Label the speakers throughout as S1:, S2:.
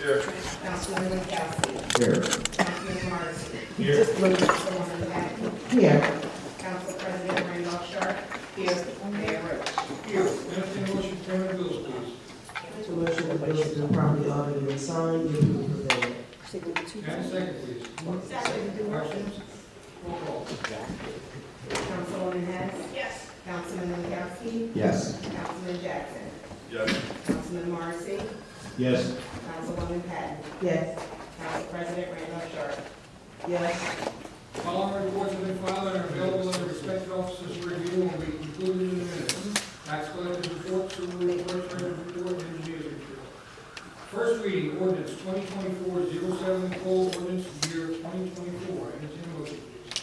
S1: Here.
S2: Councilman Lindenwold.
S3: Here.
S2: Councilman Marcy.
S1: Here.
S2: Councilwoman Patton.
S3: Here.
S2: Council President Randolph Sharp. Here. Mayor Roach.
S1: Here. Entertained a motion to pay the bills, please.
S3: Make a motion that bills have been properly audited and signed, be approved for payment.
S1: And a second, please. Questions? Roll call.
S2: Councilwoman Hess. Yes. Councilman Lindenwold.
S3: Yes.
S2: Councilman Jackson.
S1: Yes.
S2: Councilman Marcy.
S3: Yes.
S2: Councilwoman Patton.
S3: Yes.
S2: Council President Randolph Sharp.
S3: Yes.
S1: Following reports have been filed and are available in the respective offices for review and will be included in the minutes. Tax collector's report, sewer report, treasurer's report, and engineer's report. First reading, ordinance 2024-07, ordinance year 2024. Entertained a motion, please.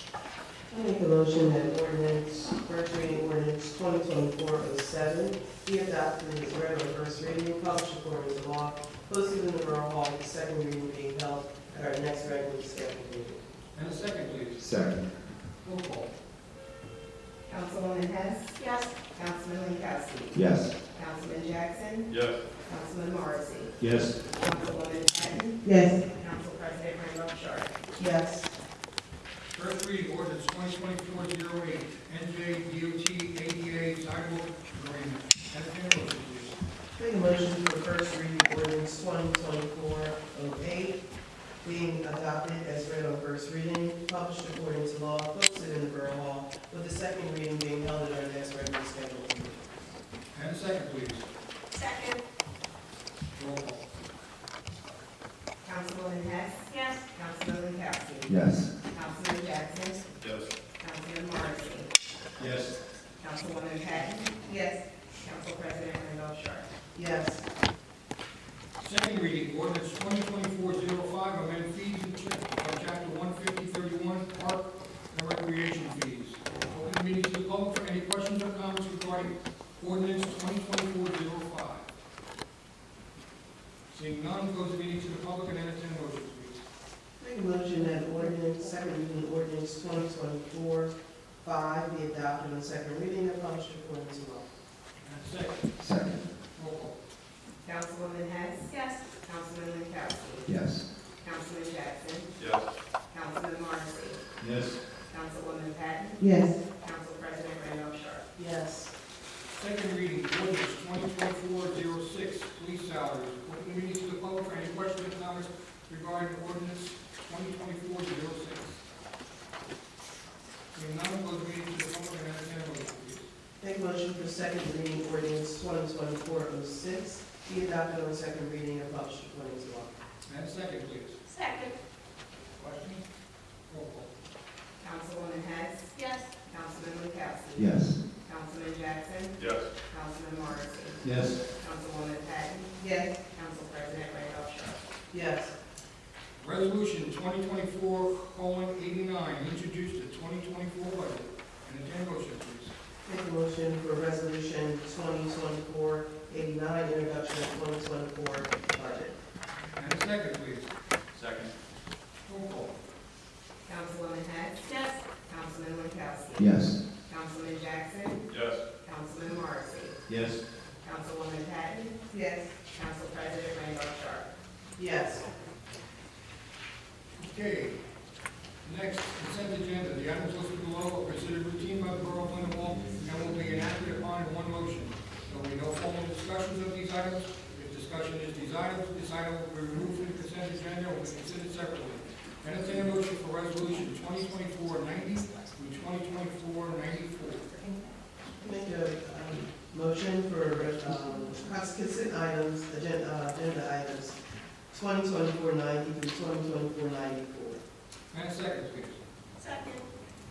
S3: I make a motion that ordinance, first reading ordinance 2024-07 be adopted as read on first reading, published according to law, posted in the Borough Hall, with the second reading being held at our next regularly scheduled meeting.
S1: And a second, please.
S3: Second.
S1: Roll call.
S2: Councilwoman Hess. Yes. Councilman Lindenwold.
S3: Yes.
S2: Councilman Jackson.
S1: Yes.
S2: Councilman Marcy.
S3: Yes.
S2: Councilwoman Patton.
S3: Yes.
S2: Council President Randolph Sharp.
S3: Yes.
S1: First reading, ordinance 2024-08, NJ DOT ADA sidewalk agreement. Entertained a motion, please.
S3: Make a motion for first reading ordinance 2024-08 being adopted as read on first reading, published according to law, posted in the Borough Hall, with the second reading being held at our next regularly scheduled meeting.
S1: And a second, please.
S2: Second.
S1: Roll call.
S2: Councilwoman Hess. Yes. Councilman Lindenwold.
S3: Yes.
S2: Councilman Jackson.
S1: Yes.
S2: Councilman Marcy.
S1: Yes.
S2: Councilwoman Patton. Yes. Council President Randolph Sharp.
S3: Yes.
S1: Second reading, ordinance 2024-05, amend fees and chapter 15031, park and recreation fees. Open the meeting to the public for any questions or comments regarding ordinance 2024-05. Seeing none, close the meeting to the public and entertain a motion, please.
S3: Make a motion that ordinance, second reading ordinance 2024-5 be adopted on second reading and published according to law.
S1: And a second.
S3: Second.
S1: Roll call.
S2: Councilwoman Hess. Yes. Councilman Lindenwold.
S3: Yes.
S2: Councilman Jackson.
S1: Yes.
S2: Councilman Marcy.
S1: Yes.
S2: Councilwoman Patton.
S3: Yes.
S2: Council President Randolph Sharp.
S3: Yes.
S1: Second reading, ordinance 2024-06, police salaries. Open the meeting to the public for any questions or comments regarding ordinance 2024-06. Seeing none, close the meeting to the public and entertain a motion, please.
S3: Make a motion for second reading ordinance 2024-06 be adopted on second reading and published according to law.
S1: And a second, please.
S2: Second.
S1: Questions? Roll call.
S2: Councilwoman Hess. Yes. Councilman Lindenwold.
S3: Yes.
S2: Councilman Jackson.
S1: Yes.
S2: Councilman Marcy.
S3: Yes.
S2: Councilwoman Patton.
S3: Yes.
S2: Council President Randolph Sharp.
S3: Yes.
S1: Resolution 2024:89, introduced the 2024 budget. Entertain a motion, please.
S3: Make a motion for resolution 2024-89, introduction of 2024 budget.
S1: And a second, please. Second. Roll call.
S2: Councilwoman Hess. Yes. Councilman Lindenwold.
S3: Yes.
S2: Councilman Jackson.
S1: Yes.
S2: Councilman Marcy.
S1: Yes.
S2: Councilwoman Patton.
S3: Yes.
S2: Council President Randolph Sharp.
S3: Yes.
S1: Okay. Next, consent agenda. The items listed below are considered routine by the Borough of Lindenwold and will be enacted upon in one motion. There will be no formal discussions of these items. If discussion is desired, this item will be removed from the consent agenda and will be considered separately. Entertain a motion for resolution 2024-90 through 2024-94.
S3: Make a motion for consent items, agenda items 2024-90 through 2024-94.
S1: And a second, please.
S2: Second.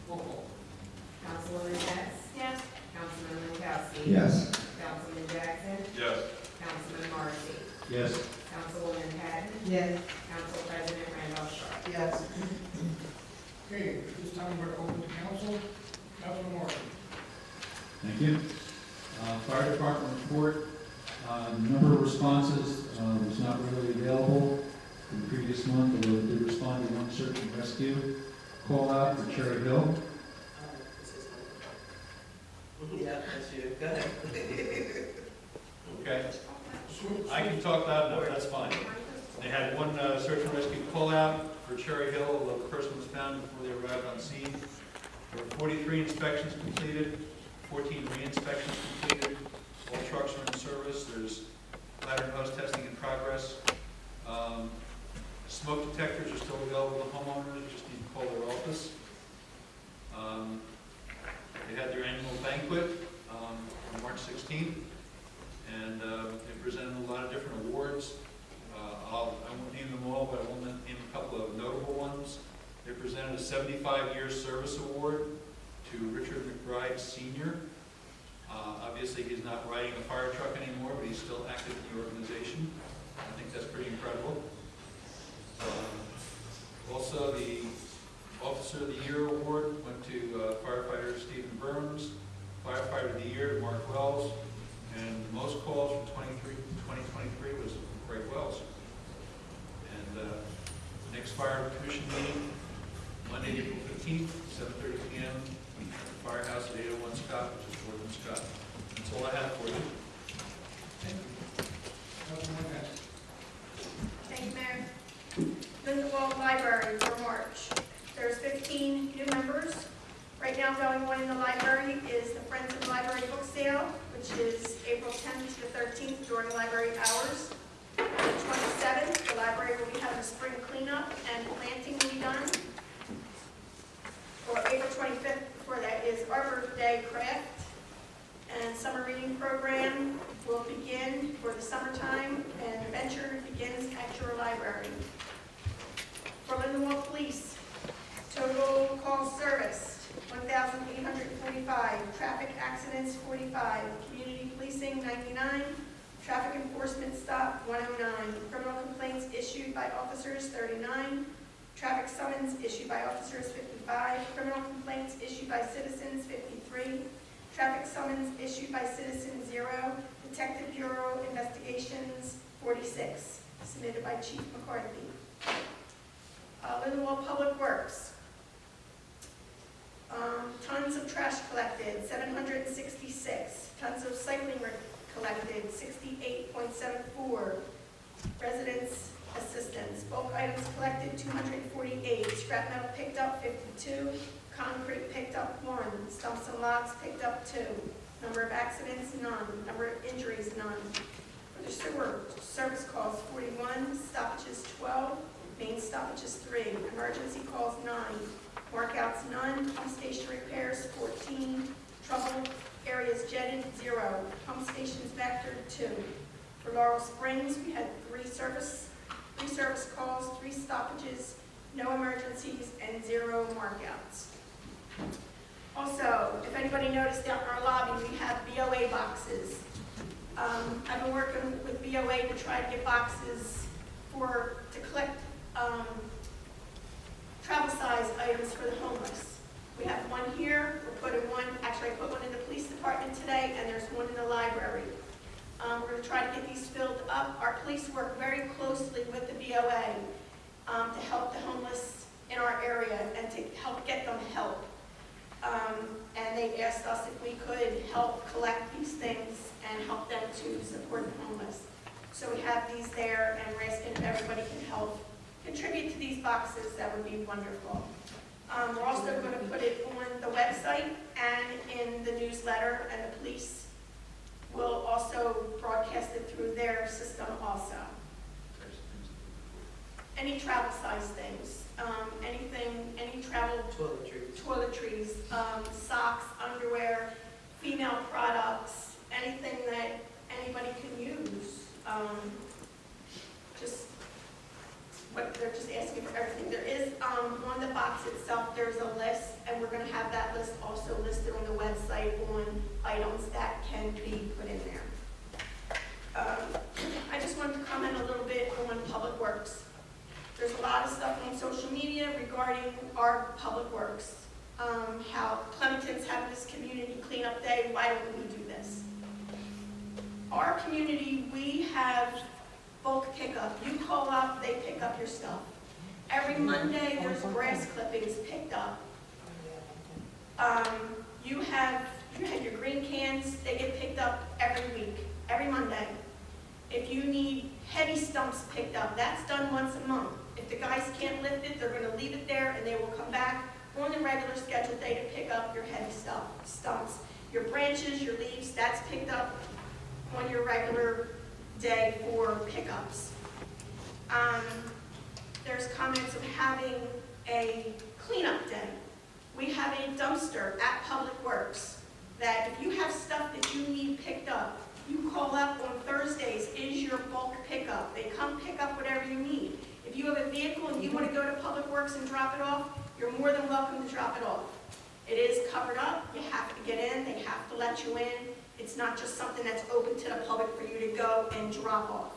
S1: Roll call.
S2: Councilwoman Hess. Yes. Councilman Lindenwold.
S3: Yes.
S2: Councilman Jackson.
S1: Yes.
S2: Councilman Marcy.
S1: Yes.
S2: Councilwoman Patton.
S3: Yes.
S2: Council President Randolph Sharp.
S3: Yes.
S1: Okay, at this time we're open to council. Councilman Martin.
S4: Thank you. Fire department report, the number of responses was not readily available in the previous month, although we did respond to one search and rescue call out for Cherry Hill.
S3: Yeah, that's you. Go ahead.
S5: Okay, I can talk loud enough, that's fine.
S4: They had one search and rescue call-out for Cherry Hill, although the person was found before they arrived on scene. There were 43 inspections completed, 14 re-inspections completed. All trucks are in service. There's ladder and hose testing in progress. Smoke detectors are still available to homeowners, just need to call their office. They had their annual banquet on March 16th, and they presented a lot of different awards. I won't name them all, but I will name a couple of notable ones. They presented a 75-year service award to Richard McBride Sr. Obviously, he's not riding a fire truck anymore, but he's still active in the organization. I think that's pretty incredible. Also, the Officer of the Year award went to firefighter Stephen Burns, Firefighter of the Year to Mark Wells, and the most calls for 2023 was Craig Wells. And the next fire commission meeting, Monday, April 15th, 7:30 p.m. at the Firehouse at 801 Scott, which is Fort Scott. That's all I have for you.
S1: Thank you. Councilman Vance.
S5: Thank you, Mayor. Lindenwold Library for March. There's 15 new members. Right now going on in the library is the Friends of the Library book sale, which is April 10th to the 13th during library hours. On the 27th, the library will be having a spring cleanup and planting will be done. For April 25th, before that, is Arbor Day craft and summer reading program will begin for the summertime, and adventure begins at your library. For Lindenwold Police, total calls serviced 1,845, traffic accidents 45, community policing 99, traffic enforcement stop 109, criminal complaints issued by officers 39, traffic summons issued by officers 55, criminal complaints issued by citizens 53, traffic summons issued by citizens 0, Detective Bureau investigations 46, submitted by Chief McCarthy. Lindenwold Public Works. Tons of trash collected, 766. Tons of cycling collected, 68.74. Residents' assistance. Bulk items collected, 248. Scrap metal picked up, 52. Concrete picked up, 1. Stumps and logs picked up, 2. Number of accidents, none. Number of injuries, none. For the sewer, service calls, 41. Stoppages, 12. Main stoppages, 3. Emergency calls, 9. Markouts, none. Pump station repairs, 14. Trouble areas jetted, 0. Pump stations vectored, 2. For Laurel Springs, we had 3 service calls, 3 stoppages, no emergencies, and 0 markouts. Also, if anybody noticed out in our lobby, we have BOA boxes. I've been working with BOA to try to get boxes to collect travel size items for the homeless. We have one here, we're putting one, actually I put one in the police department today, and there's one in the library. We're going to try to get these filled up. Our police work very closely with the BOA to help the homeless in our area and to help get them help. And they asked us if we could help collect these things and help them to support the homeless. So we have these there, and we're asking if everybody can help contribute to these boxes. That would be wonderful. We're also going to put it on the website and in the newsletter, and the police will also broadcast it through their system also. Any travel size things, any travel toiletries, socks, underwear, female products, anything that anybody can use. They're just asking for everything. There is, on the box itself, there's a list, and we're going to have that list also listed on the website on items that can be put in there. I just wanted to comment a little bit on Public Works. There's a lot of stuff on social media regarding our Public Works. How Clementon's having this community cleanup day, why don't we do this? Our community, we have bulk pickup. You call up, they pick up your stuff. Every Monday, there's grass clippings picked up. You have your green cans, they get picked up every week, every Monday. If you need heavy stumps picked up, that's done once a month. If the guys can't lift it, they're gonna leave it there and they will come back on the regular scheduled day to pick up your heavy stumps. Your branches, your leaves, that's picked up on your regular day for pickups. There's comments of having a cleanup day. We have a dumpster at Public Works that if you have stuff that you need picked up, you call up on Thursdays, is your bulk pickup. They come pick up whatever you need. If you have a vehicle and you want to go to Public Works and drop it off, you're more than welcome to drop it off. It is covered up, you have to get in, they have to let you in. It's not just something that's open to the public for you to go and drop off.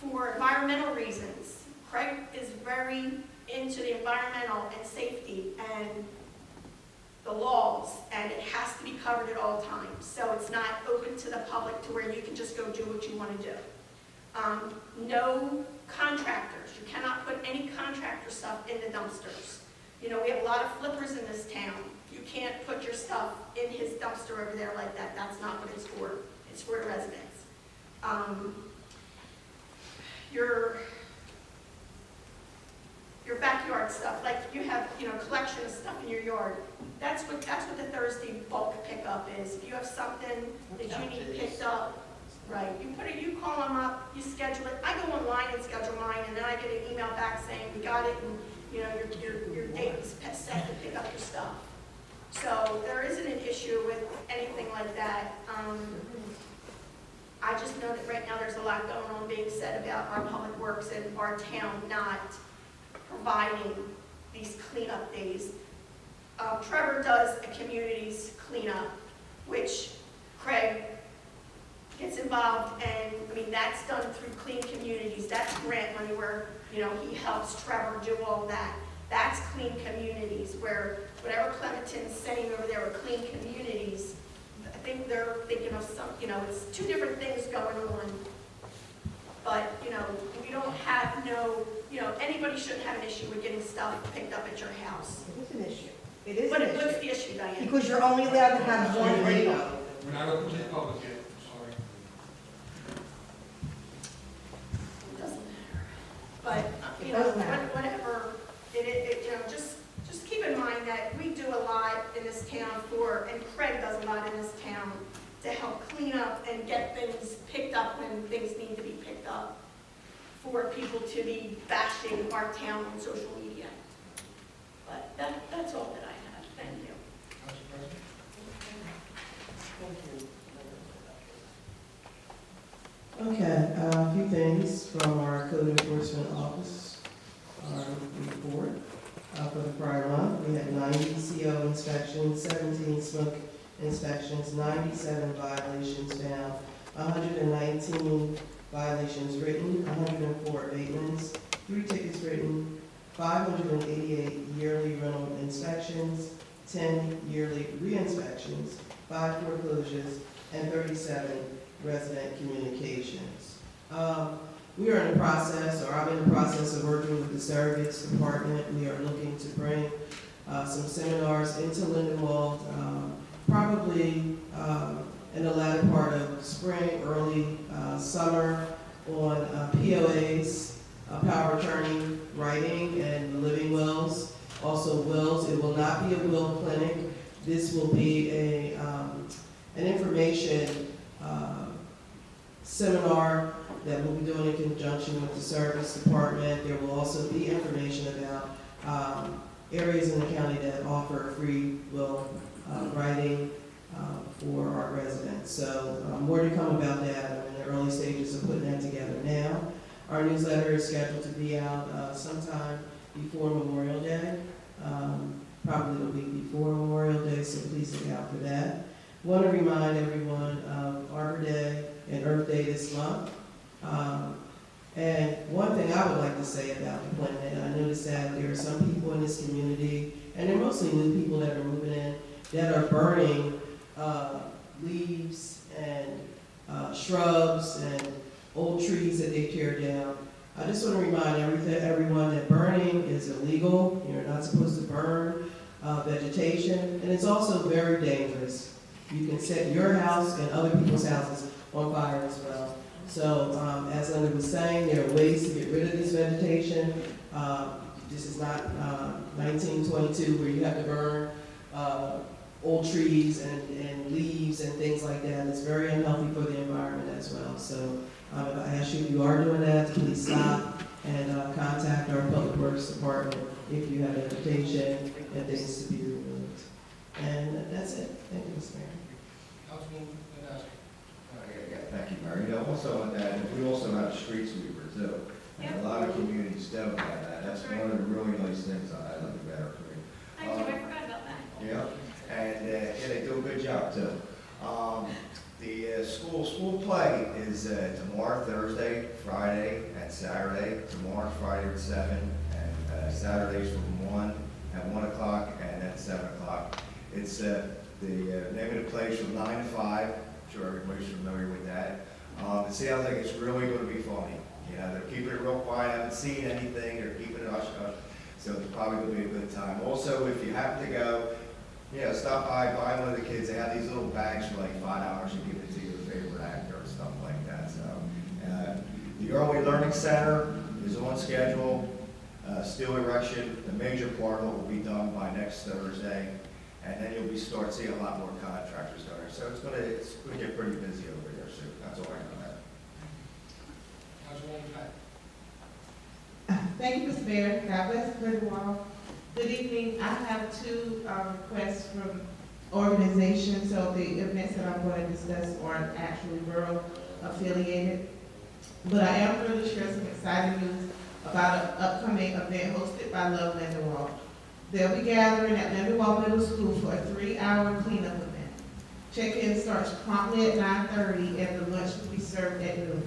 S5: For environmental reasons, Craig is very into the environmental and safety and the laws, and it has to be covered at all times. So it's not open to the public to where you can just go do what you want to do. No contractors. You cannot put any contractor stuff in the dumpsters. You know, we have a lot of flippers in this town. You can't put your stuff in his dumpster over there like that. That's not what it's for. It's for the residents. Your backyard stuff, like you have, you know, collection of stuff in your yard. That's what the Thursday bulk pickup is. If you have something that you need picked up, right? You call them up, you schedule it. I go online and schedule mine, and then I get an email back saying we got it, and you know your date is set to pick up your stuff. So there isn't an issue with anything like that. I just know that right now there's a lot going on being said about our public works and our town not providing these cleanup days. Trevor does a communities cleanup, which Craig gets involved, and I mean that's done through Clean Communities. That's grant money where you know he helps Trevor do all that. That's Clean Communities, where whatever Clementon's saying over there with Clean Communities, I think they're thinking of some, you know, it's two different things going on. But, you know, we don't have you know, anybody shouldn't have an issue with getting stuff picked up at your house.
S2: It is an issue. It is
S5: But
S2: an
S5: what's
S2: issue.
S5: the issue, Diane?
S2: Because you're only allowed to have one item.
S1: We're not open to the public yet, sorry.
S5: It doesn't matter. But, you
S2: It
S5: know,
S2: does matter.
S5: whatever, you know, just keep in mind that we do a lot in this town and Craig does a lot in this town to help clean up and get things picked up when things need to be picked up for people to be bashing our town on social media. But that's all that I have. Thank you.
S1: Council President?
S3: Okay, a few things from our code enforcement office, our report. For the prior month, we had 90 CO inspections, 17 smoke inspections, 97 violations found, 119 violations written, 104 abatements, 3 tickets written, 588 yearly rental inspections, 10 yearly re-inspections, 5 foreclosures, and 37 resident communications. We are in the process, or I'm in the process of working with the surrogates department. We are looking to bring some seminars into Lindenwold, probably in the latter part of spring, early summer, on POAs, power of attorney, writing, and living wills. Also wills. It will not be a will clinic. This will be an information seminar that we'll be doing in conjunction with the service department. There will also be information about areas in the county that offer free will writing for our residents. So more to come about that. I'm in the early stages of putting that together now. Our newsletter is scheduled to be out sometime before Memorial Day, probably the week before Memorial Day, so please look out for that. Want to remind everyone of Arbor Day and Earth Day this month. And one thing I would like to say about the planet, I noticed that there are some people in this community, and they're mostly new people that are moving in, that are burning leaves and shrubs and old trees that they tear down. I just want to remind everyone that burning is illegal. You're not supposed to burn vegetation, and it's also very dangerous. You can set your house and other people's houses on fire as well. So, as Linda was saying, there are ways to get rid of this vegetation. This is not 1922 where you have to burn old trees and leaves and things like that. It's very unhealthy for the environment as well. So if I ask you, if you are doing that, please stop and contact our Public Works Department if you have vegetation and things to be removed. And that's it. Thank you, Mr. Mayor.
S1: Councilman Vanessa.
S6: Thank you, Mayor. You know, also on that, we also have a street sweeper too. And a lot of communities don't have that. That's one of the really nice things on that, like better for me.
S5: Thank you, I forgot about that.
S6: Yeah, and, yeah, they do a good job too. The school play is tomorrow, Thursday, Friday, and Saturday. Tomorrow, Friday at 7, and Saturdays from 1 at 1 o'clock, and then 7 o'clock. It's the name of the place from 9 to 5. I'm sure everybody's familiar with that. It sounds like it's really going to be funny. You know, they're keeping it real quiet. I haven't seen anything. They're keeping it hush hush. So it's probably going to be a good time. Also, if you happen to go, you know, stop by, buy one of the kids. They have these little bags for like $5. You give it to your favorite actor and stuff like that. So, the Early Learning Center is on schedule. Steel erection, the major part of it will be done by next Thursday, and then you'll start seeing a lot more contractors down there. So it's going to get pretty busy over there soon. That's all I know.
S1: Councilwoman Pat.
S2: Thank you, Mr. Mayor. God bless Lindenwold. Good evening. I have two requests from organizations. So the events that I'm going to discuss aren't actually borough affiliated. But I am going to share some exciting news about an upcoming event hosted by Love Lindenwold. They'll be gathering at Lindenwold Middle School for a 3-hour cleanup event. Check-in starts promptly at 9:30 and the lunch will be served at noon.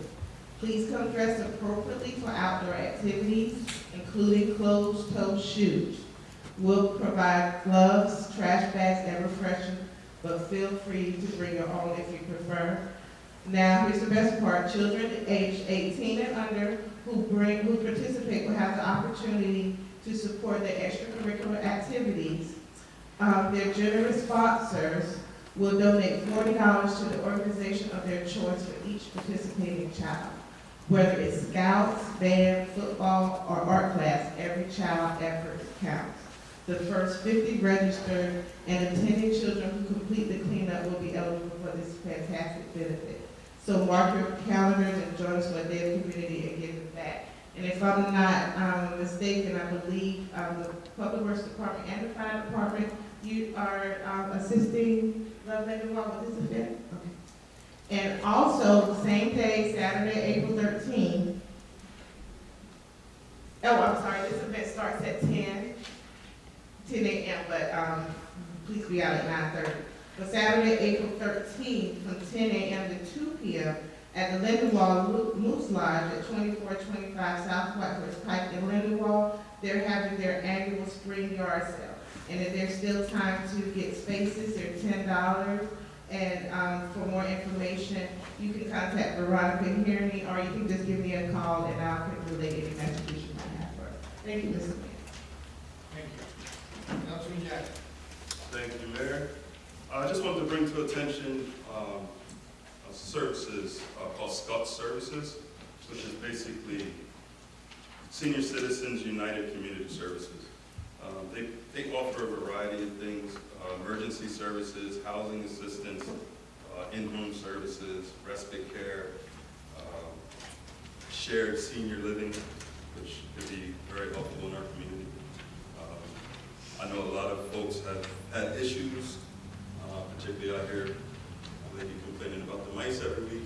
S2: Please come dressed appropriately for outdoor activities, including closed-toe shoes. We'll provide gloves, trash bags, and refreshments, but feel free to bring your own if you prefer. Now, here's the best part. Children aged 18 and under who participate will have the opportunity to support their extracurricular activities. Their generous sponsors will donate $40 to the organization of their choice for each participating child. Whether it's scouts, band, football, or art class, every child effort counts. The first 50 registered and attending children who complete the cleanup will be eligible for this fantastic benefit. So mark your calendars and join us for a day of community and give back. And if I'm not mistaken, I believe the Public Works Department and the Fire Department, you are assisting Love Lindenwold with this event? Okay. And also, the same day, Saturday, April 13th. Oh, I'm sorry, this event starts at 10 a.m., but please be out at 9:30. But Saturday, April 13th, from 10 a.m. to 2 p.m. at the Lindenwold Moose Lodge at 2425 South Whitehorse Pike in Lindenwold, they're having their annual spring yard sale. And if there's still time to get spaces, they're $10. And for more information, you can contact Veronica Hearney, or you can just give me a call and I'll relay any messages you might have for us. Thank you, Mr. Mayor.
S1: Thank you. Councilman Jackson.
S7: Thank you, Mayor. I just wanted to bring to attention services called SCUT Services, which is basically Senior Citizens United Community Services. They offer a variety of things, emergency services, housing assistance, in-home services, respite care, shared senior living, which could be very helpful in our community. I know a lot of folks have had issues, particularly I hear a lady complaining about the mice every week.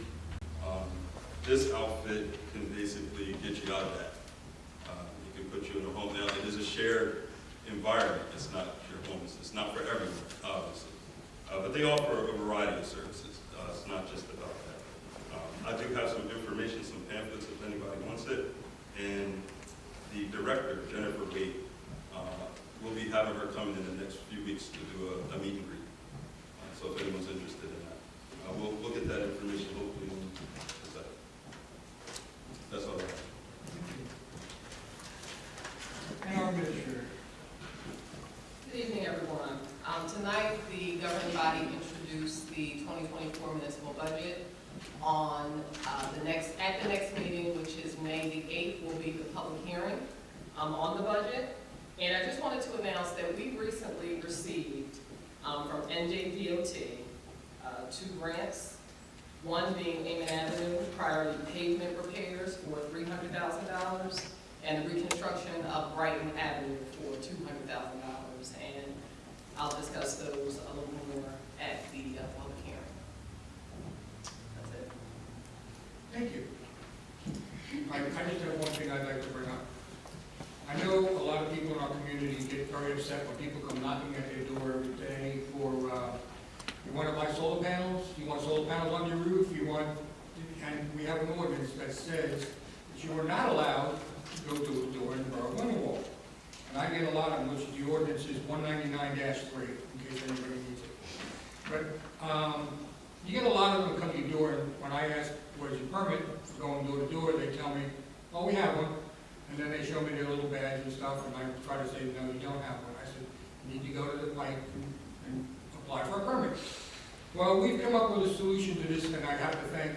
S7: This outfit can basically get you out of that. It can put you in a home. Now, it is a shared environment. It's not your home. It's not for everyone, obviously. But they offer a variety of services. It's not just about that. I do have some information, some pamphlets if anybody wants it. And the director, Jennifer Wade, we'll be having her come in the next few weeks to do a meet and greet. So if anyone's interested in that, we'll get that information hopefully on the site. That's all I have.
S1: And our administrator.
S8: Good evening, everyone. Tonight, the governing body introduced the 2024 municipal budget. At the next meeting, which is May the 8th, will be the public hearing on the budget. And I just wanted to announce that we recently received from NJDOT 2 grants, one being Eminent Avenue priority pavement repairs for $300,000 and the reconstruction of Brighton Avenue for $200,000. And I'll discuss those a little more at the public hearing. That's it.
S1: Thank you. I just have one thing I'd like to bring up. I know a lot of people in our community get very upset when people come knocking at their door every day for, you want to buy solar panels, you want solar panels on your roof, and we have an ordinance that says that you are not allowed to go to a door in the Borough of Lindenwold. And I get a lot of them, which the ordinance is 199-3, in case anybody needs it. But you get a lot of them come to your door, and when I ask, where's your permit for going door to door, they tell me, oh, we have one. And then they show me their little badge and stuff, and I try to say, no, you don't have one. I said, you need to go to the pike and apply for a permit. Well, we've come up with a solution to this, and I have to thank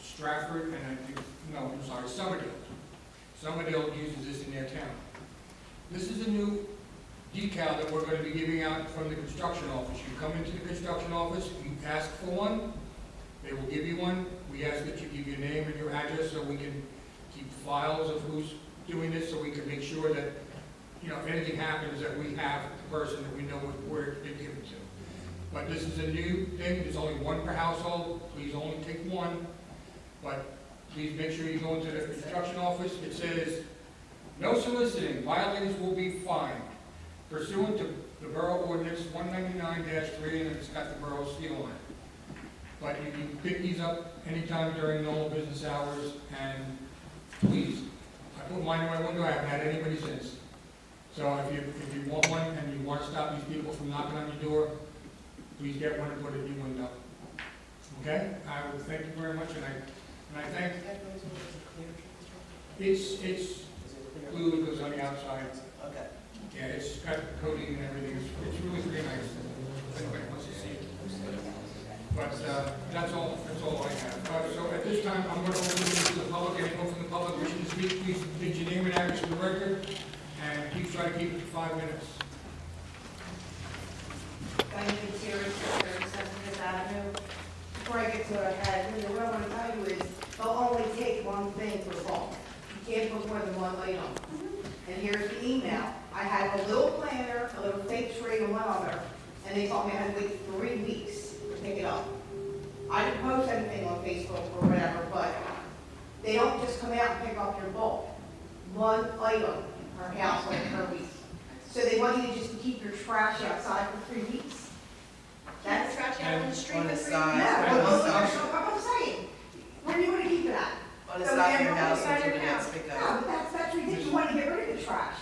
S1: Stratford, and I think, no, I'm sorry, Somerdale. Somerdale uses this in their town. This is a new decal that we're going to be giving out from the construction office. You come into the construction office, you ask for one, they will give you one. We ask that you give your name and your address so we can keep files of who's doing this, so we can make sure that, you know, if anything happens, that we have the person that we know where it's been given to. But this is a new thing. There's only one per household. Please only take one. But please make sure you go into the construction office. It says, no soliciting. Violators will be fined pursuant to the Borough Ordinance 199-3, and it's got the borough seal on it. But you can pick these up anytime during normal business hours, and please, I put mine in my window. I haven't had anybody since. So if you want one and you want to stop these people from knocking on your door, please get one and put it in your window. Okay? I would thank you very much, and I thank. It's blue. It goes on the outside.
S3: Okay.
S1: Yeah, it's got coating and everything. It's really pretty nice. If anybody wants to see it. But that's all I have. So at this time, I'm going to open it to the public. Anyone from the public wishing to speak, please state your name and address for the record, and please try to keep it to 5 minutes.
S9: Thank you, Terry, 37th Avenue. Before I get to it, what I want to tell you is, they'll only take one thing for bulk. You can't put more than one item. And here's the email. I had a little planner, a little fake tree, and one other, and they told me I had to wait 3 weeks to pick it up. I didn't post anything on Facebook or whatever, but they don't just come out and pick up your bulk. One item per household per week. So they want you to just keep your trash outside for 3 weeks.
S5: That's trash out on the street
S3: On the
S5: for 3
S3: side.
S5: weeks.
S9: Yeah,
S3: on
S9: well,
S3: the
S9: that's
S3: side.
S9: what I'm saying. Where do you want to keep it at?
S3: On the
S9: So
S3: side of
S9: then
S3: your
S9: on the
S3: house,
S9: side of
S3: you
S9: your
S3: can
S9: house.
S3: pick
S9: No,
S3: up.
S9: but that's ridiculous. You want to get rid of the trash.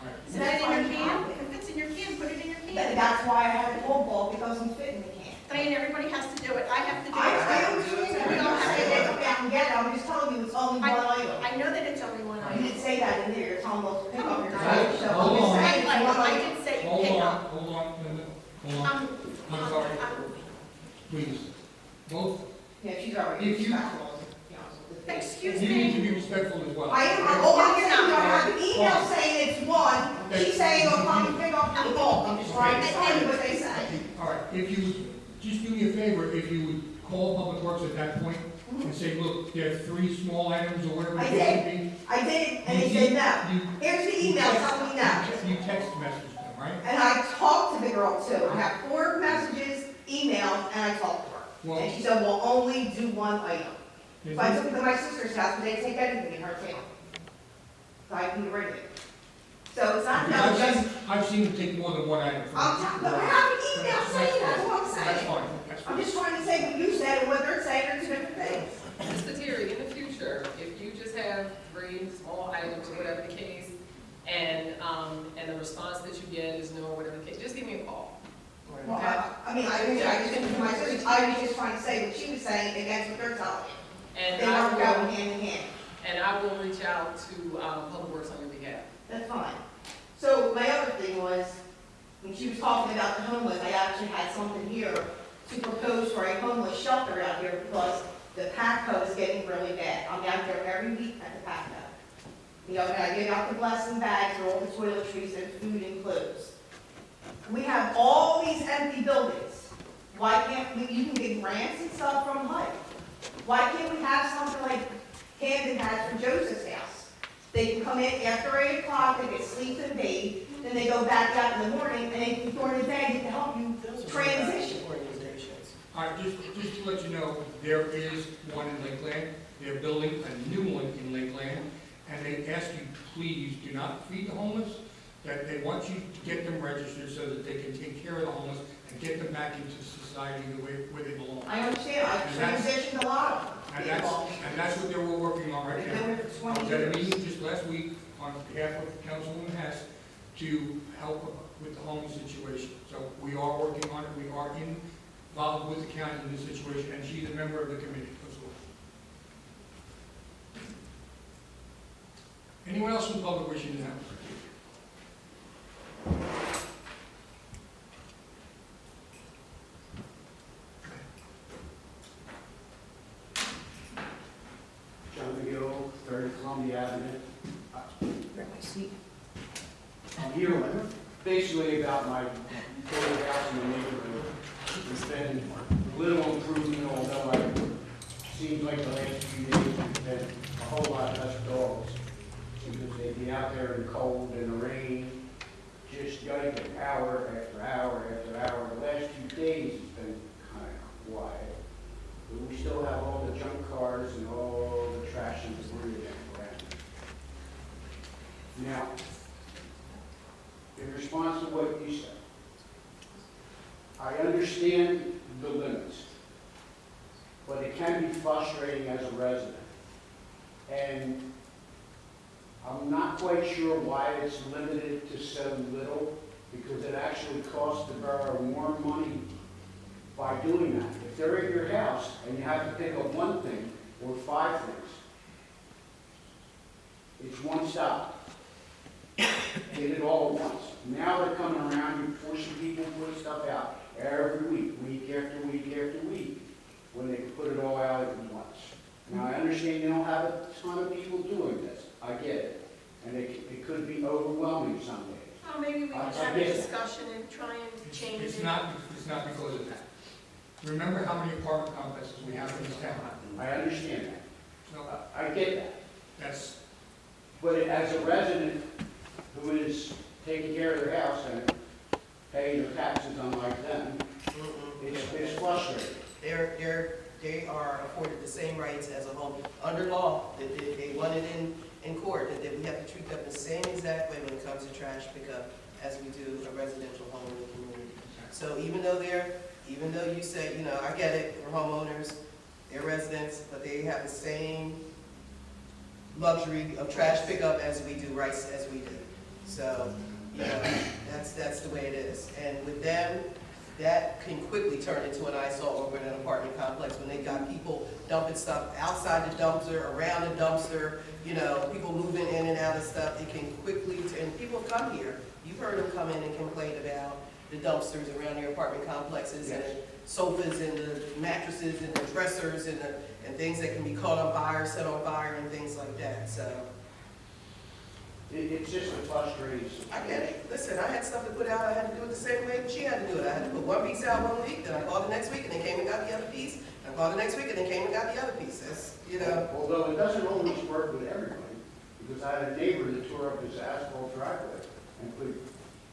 S1: All right.
S5: Is that in your can? If it's in your can, put it in your can.
S9: That's why I had the whole bulk, it doesn't fit in the can.
S5: Diane, everybody has to do it. I have to do it.
S9: I understand that.
S5: We
S9: We
S5: all
S9: don't
S5: have
S9: say
S5: to
S9: they
S5: do
S9: come
S5: it.
S9: out and get it. I'm just telling you it's only one item.
S5: I know that it's only one
S9: You
S5: item.
S9: didn't say that in there. You're telling them to pick up your
S5: No.
S9: trash. So I'm
S1: Hold
S9: just
S1: on.
S9: saying it's one
S5: I
S9: item.
S5: did say you
S1: Hold
S5: pick
S1: on,
S5: up.
S1: hold on, hold on. I'm sorry. Please, both.
S9: Yeah, she's already.
S1: If you-
S5: Excuse
S1: You need to
S5: me.
S1: be respectful as well.
S9: I am, all I'm saying, I have an email saying it's one, she's saying, oh, come and pick up the bulk, I'm just trying to tell you what they say.
S1: All right, if you, just do me a favor, if you would call Public Works at that point and say, look, there are 3 small items or whatever
S9: I
S1: it
S9: did.
S1: may be.
S9: I did, and they said no. Here's the email telling me no.
S1: You text messaged them, right?
S9: And I talked to the girl too, I have 4 messages, emails, and I talked to her.
S1: Well,
S9: And she said, we'll only do one item.
S1: is
S9: So I
S1: this-
S9: took it to my sister's house, and they take anything in her town. So I can get rid of it. So it's not, no, just,
S1: I've seen them take more than one item. from-
S9: but I have an email saying that's what I'm
S1: That's
S9: saying.
S1: fine, that's
S9: I'm
S1: fine.
S9: just trying to say what you said and what they're saying are 2 different things.
S8: Mr. Terry, in the future, if you just have 3 small items or whatever the case, and the response that you get is no, whatever the case, just give me a call.
S9: Well, I mean, I just didn't do my sister, I was just trying to say what she was saying against what they're telling you.
S8: And
S9: They
S8: I
S9: weren't going
S8: will,
S9: hand in hand.
S8: and I will reach out to Public Works on your behalf.
S9: That's fine. So my other thing was, when she was talking about the homeless, I actually had something here to propose for a homeless shelter out here because The Patco is getting really bad. I'm out there every week at the Patco. You know, and I get out the blessing bags for all the toiletries and food and clothes. We have all these empty buildings. Why can't we, you can get grants and stuff from HUD. Why can't we have something like Camden has for Joseph's house? They can come in after 8 o'clock, they get sleep and bathe, then they go back out in the morning, and they can, during the day, they can help you transition.
S8: Organizations.
S1: All right, just to let you know, there is one in Lakeland. They're building a new one in Lakeland, and they ask you, please do not feed the homeless, that they want you to get them registered so that they can take care of the homeless and get them back into society the way where they belong.
S9: I understand, I've
S1: And that's-
S9: transitioned a lot of them.
S1: And that's what they were working on right
S9: They've
S1: now.
S9: been there for
S1: I
S9: 20
S1: was at a
S9: years.
S1: meeting just last week on behalf of Councilwoman Hess to help with the homeless situation. So we are working on it, we are involved with the county in this situation, and she's a member of the committee as well. Anyone else from the public wishing to have?
S10: John McGill, 3rd Columbia Avenue. I'm here basically about my photo house in the neighborhood. There's been little improvement, although it seems like the last few days there's been a whole lot less dogs. Because they'd be out there in the cold and the rain, just yiping hour after hour after hour. The last few days it's been kind of quiet. But we still have all the junk cars and all the trash and debris around. Now, in response to what you said, I understand the limits, but it can be frustrating as a resident. And I'm not quite sure why it's limited to so little, because it actually costs the borough more money by doing that. If they're at your house and you have to pick up one thing or 5 things, it's one stop. Get it all at once. Now they're coming around, you're forcing people to put stuff out every week, week after week after week, when they can put it all out at once. Now, I understand you don't have a ton of people doing this. I get it. And it could be overwhelming some days.
S5: Well, maybe we can
S10: I
S5: have a
S10: get that.
S5: discussion and try and change
S1: It's
S5: it.
S1: not because of that. Remember how many apartment complexes we have in this town?
S10: I understand that.
S1: So
S10: I get that.
S1: that's,
S10: But as a resident who is taking care of their house and paying their taxes unlike them, it's frustrating.
S11: They are afforded the same rights as a home, under law, that they won it in court, that we have to treat them the same exact way when it comes to trash pickup as we do a residential home in the community. So even though you say, I get it, we're homeowners, they're residents, but they have the same luxury of trash pickup as we do, rights as we do. So, that's the way it is. And with them, that can quickly turn into an eyesore over in an apartment complex when they got people dumping stuff outside the dumpster, around the dumpster, people moving in and out of stuff. It can quickly, and people come here. You've heard them come in and complain about the dumpsters around your apartment complexes and the sofas and the mattresses and the dressers and things that can be caught on fire, set on fire and things like that. So
S10: It's just a frustrating
S11: I
S10: situation.
S11: get it. Listen, I had stuff to put out. I had to do it the same way she had to do it. I had to put one piece out one week, then I called the next week and they came and got the other piece. I called the next week and they came and got the other piece. That's,
S10: Although it doesn't always work with everybody, because I had a neighbor that tore up his asphalt driveway and put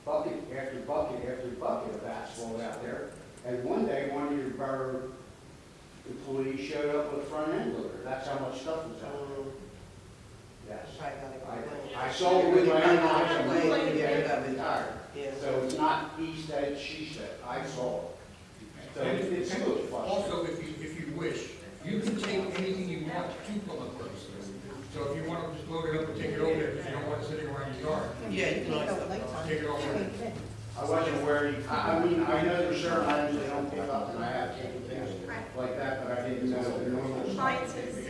S10: bucket after bucket after bucket of asphalt out there. And one day, one of your borough employees showed up with a front end loader. That's how much stuff was out there. Yes. I saw it with my own eyes, I'm looking at it, I'm tired.
S11: Yeah.
S10: So it's not he said, she said, I saw it. So it's a little frustrating.
S1: also, if you wish, you can take anything you want to public works. So if you want to just load it up and take it over there, because you don't want it sitting around your yard,
S11: Yeah, you can always
S1: take it over there.
S10: I wasn't aware, I mean, I know there's certain items they don't pick up, and I have taken things like that, but I didn't know the normal stuff.
S5: Appliances,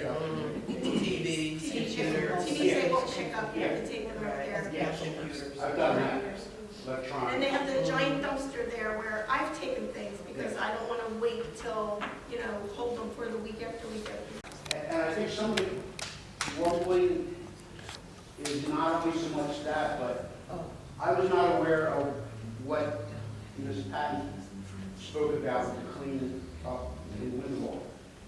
S11: TVs, computers.
S5: TVs they won't pick up, you have to take them up there.
S11: Yeah, computers.
S10: I've done that,
S5: And
S10: electronic.
S5: they have the giant dumpster there where I've taken things because I don't wanna wait till, hold them for the week after week after.
S10: And I think some of the wobbling is not only so much that, but I was not aware of what Ms. Patton spoke about with the cleaning up in Lindenwold.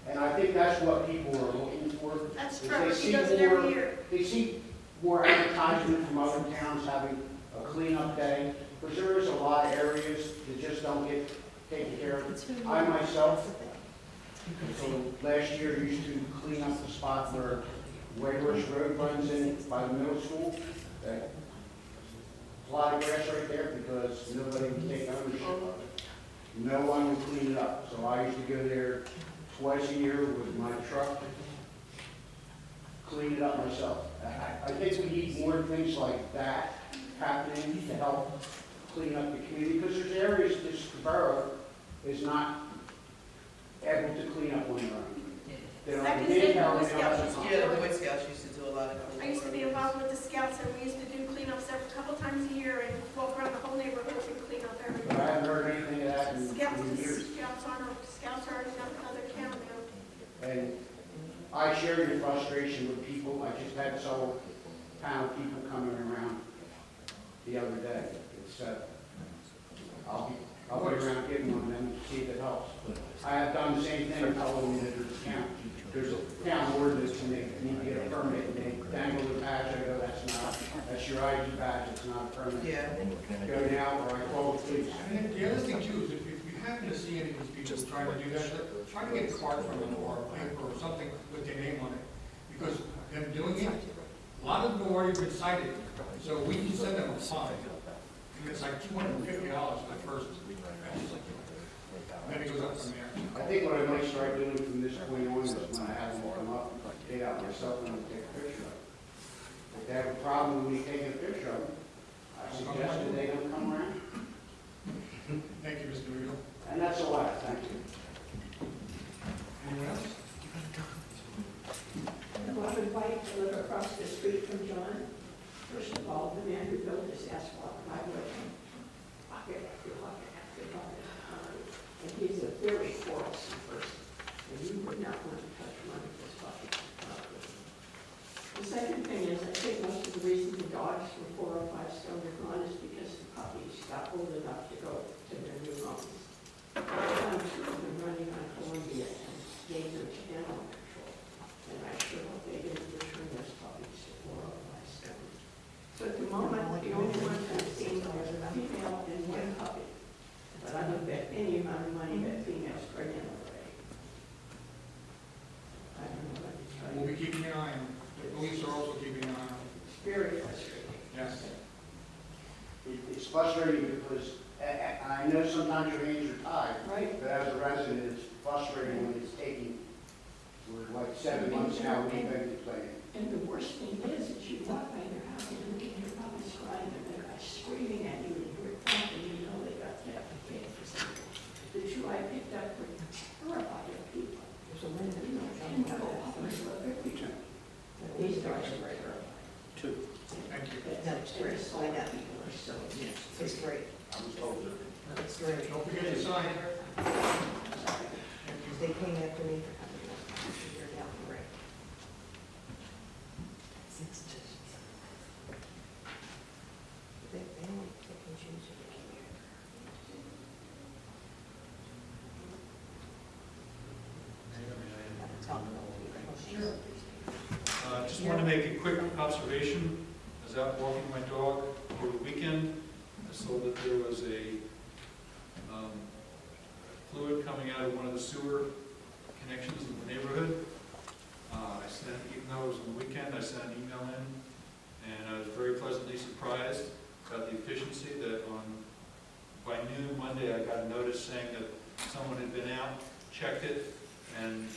S10: And I think that's what people are looking for.
S5: That's
S10: is
S5: Trevor,
S10: they
S5: he
S10: see
S5: does it
S10: more-
S5: every year.
S10: They see more advertisement from other towns having a cleanup day, because there is a lot of areas that just don't get taken care of. I myself, so last year, used to clean up the spot where Wayhorse Road runs in by the middle school. Okay. A lot of grass right there because nobody would take ownership of it. No one would clean it up. So I used to go there twice a year with my truck, clean it up myself. I think we need more things like that happening to help clean up the community, because there's areas this borough is not able to clean up on their own. They don't have the
S5: Second State
S10: manpower,
S5: Boy
S10: they don't have the
S5: Scouts.
S10: time.
S11: Yeah, the Boy Scouts used to do a lot of.
S5: I used to be involved with the scouts, and we used to do cleanups a couple times a year and walk around the whole neighborhood and clean up
S10: But I
S5: everything.
S10: haven't heard anything of that in
S5: Scouts,
S10: years.
S5: scouts are in another town now.
S10: And I share your frustration with people. I just had several panel people coming around the other day. It's, I'll be around giving them and see if it helps. But I have done the same thing, telling them that there's a town ordinance and they need to get a permit, and they dangle the badge, I go, that's your ID badge, it's not a permit.
S11: Yeah.
S10: Go now, or I call the police.
S1: And then the other thing too is if you happen to see any of these people trying to do that, try to get a card from them or a paper or something with their name on it. Because them doing it, a lot of them have already been cited, so we can send them a fine. And it's like $250 for the first offense. Then it goes up from there.
S10: I think what I might start doing from this point on is when I have them come up, get out my cell phone and take a picture of them. If they have a problem with me taking a picture of them, I suggest that they don't come around.
S1: Thank you, Mr. Riddle.
S10: And that's all I have, thank you.
S1: Anyone else?
S12: Robin White, I live across the street from John. First of all, the man who built this asphalt highway, bucket after bucket after bucket. And he's a very quarrelsome person, and you would not want to touch one of his buckets. The second thing is, I think most of the reason the dogs were 4 or 5 stone are gone is because the puppies got old enough to go to their new homes. I'm sure they're running on Columbia and gave them to animal control. And I sure hope they didn't return those puppies to 4 or 5 stone. So at the moment, the only ones I've seen are a female and one puppy. But I don't bet any amount of money that female's pregnant already. I don't know what to tell
S1: We'll
S12: you.
S1: be keeping an eye on them. The police are also keeping an eye on them.
S12: It's very frustrating.
S1: Yes.
S10: It's frustrating because I know sometimes your hands are tied,
S12: Right.
S10: but as a resident, it's frustrating when it's taking, we're like 7 months now, we've been complaining.
S12: And the worst thing is you walk by their house and look at your puppies crying and they're screaming at you and you're talking, you know they got that kid for something. The two I picked up were terrified of people. So when they know, and the whole puppies love their creature. These dogs are terrified.
S1: Thank you.
S12: That's great. I know people are so, it's great.
S10: I was told that.
S12: It's great.
S1: Don't forget to sign. Thank you.
S12: They came after me for having a year down the road. They only pick and choose who they can hear.
S13: Just want to make a quick observation. I was out walking my dog over the weekend. I saw that there was a fluid coming out of one of the sewer connections in the neighborhood. Even though it was on the weekend, I sent an email in, and I was very pleasantly surprised about the efficiency that by noon Monday, I got a notice saying that someone had been out, checked it, and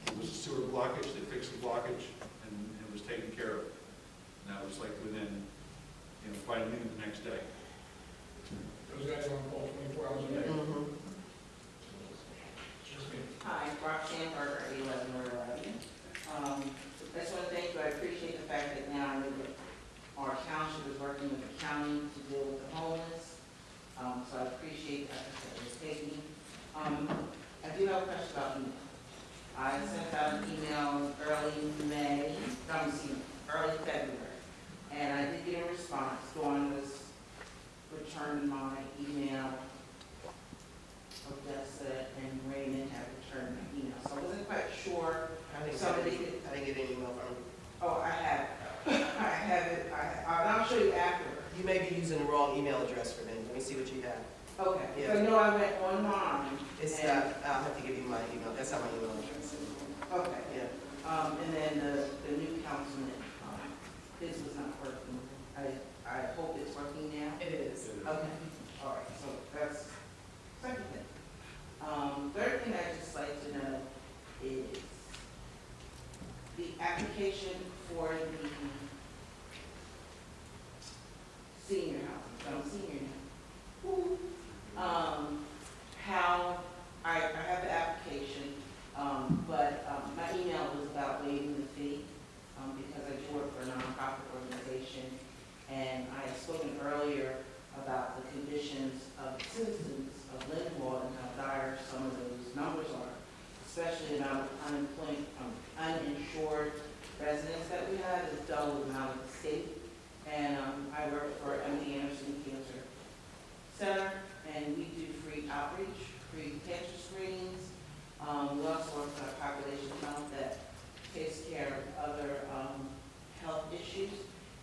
S13: it was a sewer blockage. They fixed the blockage, and it was taken care of. And that was like within, by noon the next day.
S1: Those guys are on call 24 hours a day.
S14: Hi, Roxanne Barker, 11 Myrtle Avenue. I just want to thank you. I appreciate the fact that now I know that our township is working with the county to deal with the homeless. So I appreciate that. an email early May, early February. And I did get a response. Dawn was returned my email. Odessa and Raymond have returned my email. So I wasn't quite sure.
S11: I didn't
S14: Somebody
S11: get,
S14: did.
S11: I didn't get any email from you.
S14: Oh, I have it. I'll show you after.
S11: You may be using the wrong email address for me. Let me see what you have.
S14: Okay.
S11: Yeah.
S14: So I know I went online.
S11: It's,
S14: and-
S11: I'll have to give you my email. That's not my email address.
S14: Okay.
S11: Yeah.
S14: And then the new councilman, his was not working. I hope it's working now.
S8: It is.
S14: Okay, all right, so that's second thing. Third thing I'd just like to know is the application for the senior housing, I'm senior now. How, I have the application, but my email was about waiving the fee, because I do work for a nonprofit organization, and I had spoken earlier about the conditions of the citizens of Lindenwold and how dire some of those numbers are, especially the amount of uninsured residents that we have is double the amount of the state. And I work for MD Anderson Cancer Center, and we do free outreach, free cancer screenings. We also work with our population health that takes care of other health issues.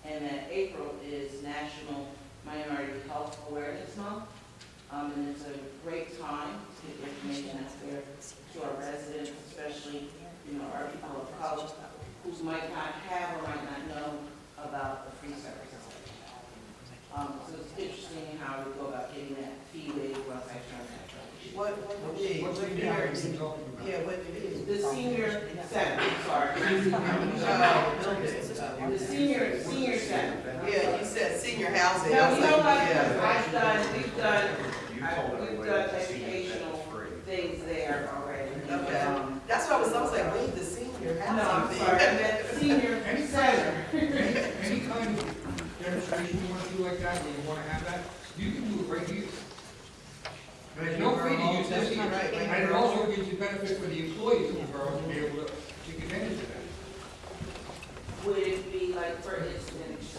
S14: And that April is National Minority Health Awareness Month. And it's a great time to get information out there to our residents, especially, our people of color who might not have or might not know about the free services. So it's interesting how we go about getting that fee waived once I turn that.
S11: What fee?
S1: What's the fee are you talking about?
S11: Yeah, what fee?
S14: The senior center, sorry. The senior center.
S11: Yeah, you said senior housing.
S14: No,
S11: I was
S14: you know
S11: like,
S14: what,
S11: yeah.
S14: we've done educational things there already.
S11: Okay. That's what I was like, wait, the senior
S14: No,
S11: housing
S14: I'm
S11: fee.
S14: sorry, I meant senior center.
S1: Any kind of demonstration you want to do like that, where you want to have that, you can do it right here. There's no fee to use this here,
S11: Right, right.
S1: and it also gives you benefit for the employees of the borough to be able to take advantage of that.
S14: Would it be like, for instance,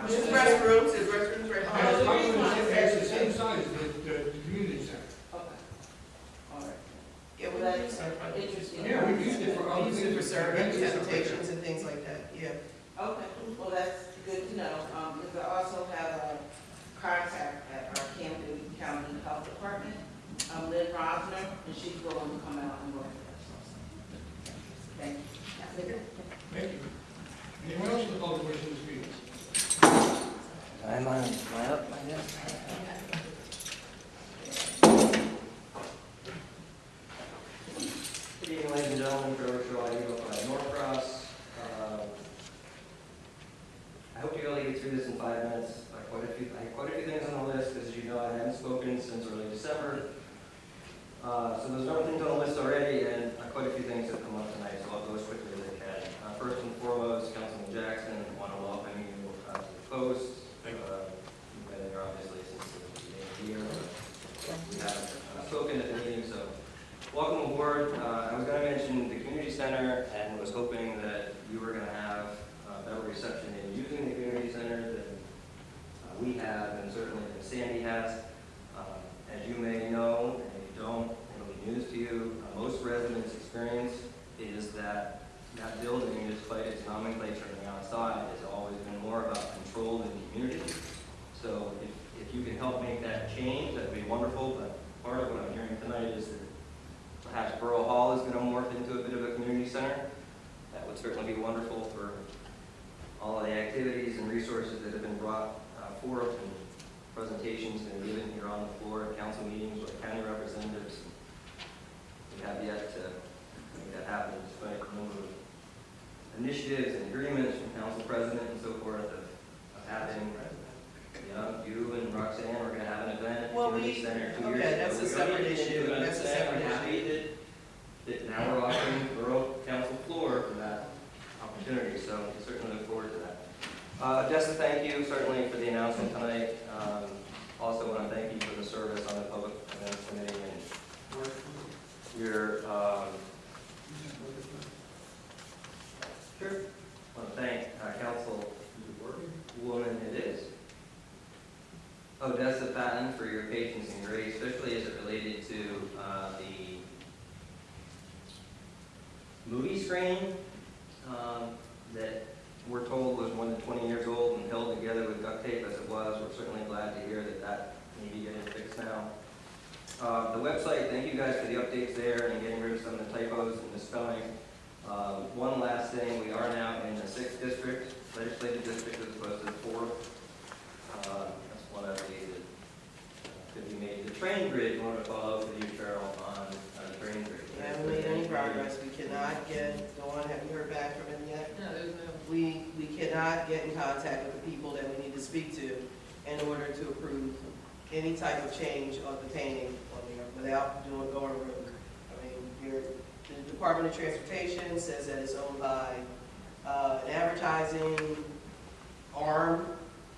S11: There's restrooms right
S1: And
S11: here.
S1: it's probably it's the same size as the community center.
S14: Okay. All right.
S11: Yeah,
S14: Well, that's interesting.
S1: Yeah, we've used it for other
S11: We use it
S1: things.
S11: for serving, presentations and things like that, yeah.
S14: Okay, well, that's good to know, because I also have a contact at our Camden County Health Department, Lynn Rosner, and she's willing to come out and work with us. Thank you.
S1: Thank you. Anyone else in the public wish to speak?
S15: Am I up, I guess? Good evening, ladies and gentlemen, Trevor Shaw, by Norcross. I hope you'll be able to get through this in 5 minutes. I have quite a few things on the list, as you know, I haven't spoken since early December. So there's other things on the list already, and quite a few things have come up tonight, so I'll go as quickly as I can. First and foremost, Councilman Jackson, I want to welcome you to the post.
S7: Thank you.
S15: You've been here obviously since the beginning of the year. We haven't spoken at the meeting, so welcome aboard. I was going to mention the community center and was hoping that you were going to have a better reception in using the community center than we have, and certainly than Sandy has. As you may know, and if you don't, it'll be news to you. Most residents' experience is that that building, despite its nomenclature on the outside, has always been more about control than community. So if you can help make that change, that'd be wonderful. But part of what I'm hearing tonight is that perhaps Borough Hall is going to morph into a bit of a community center. That would certainly be wonderful for all of the activities and resources that have been brought forth and presentations that are given here on the floor at council meetings with county representatives. We have yet to make that happen, despite a number of initiatives and agreements from council president and so forth of having, you and Roxanne, we're going to have an event at the community center 2 years ago.
S11: Okay, that's a separate issue. That's a separate issue.
S15: That now we're offering the borough council floor for that opportunity, so we certainly look forward to that. Odessa, thank you certainly for the announcement tonight. Also want to thank you for the service on the public events committee. for your patience and grace, especially as it related to the movie screen that we're told was more than 20 years old and held together with duct tape as it was. We're certainly glad to hear that that may be getting fixed now. The website, thank you guys for the updates there and getting rid of some of the typos and misspelling. One last thing, we are now in the 6th district, legislative district as opposed to the 4th. That's one update that could be made. The train grid, you want to follow up with you, Cheryl, on the train grid.
S11: We haven't made any progress. We cannot get, Dawn, have you heard back from him yet?
S8: No, there's no.
S11: We cannot get in contact with the people that we need to speak to in order to approve any type of change of the painting on there without going rogue. I mean, the Department of Transportation says that it's owned by an advertising arm,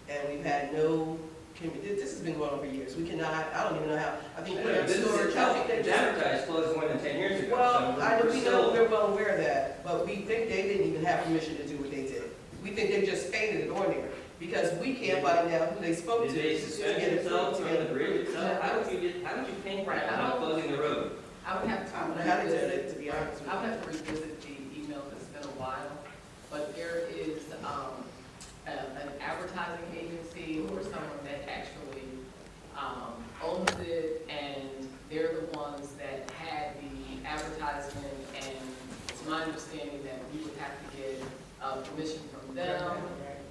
S11: and we've had no, this has been going on for years. We cannot, I don't even know how, I think we're in storage.
S15: It's advertised closed more than 10 years ago.
S11: Well,
S15: so
S11: I know,
S15: we're
S11: we
S15: still-
S11: know, we're well aware of that, but we think they didn't even have permission to do what they did. We think they just painted it on there, because we can't find out who they spoke to.
S15: Did they suspend themselves from the bridge itself? How would you paint
S8: Right,
S15: without closing the road?
S8: I would have to.
S11: I don't know how to do it, to be honest with
S8: I would
S11: you.
S8: have to revisit the email, because it's been a while, but there is, an advertising agency or someone that actually, owns it, and they're the ones that had the advertisement, and it's my understanding that we would have to get, permission from them.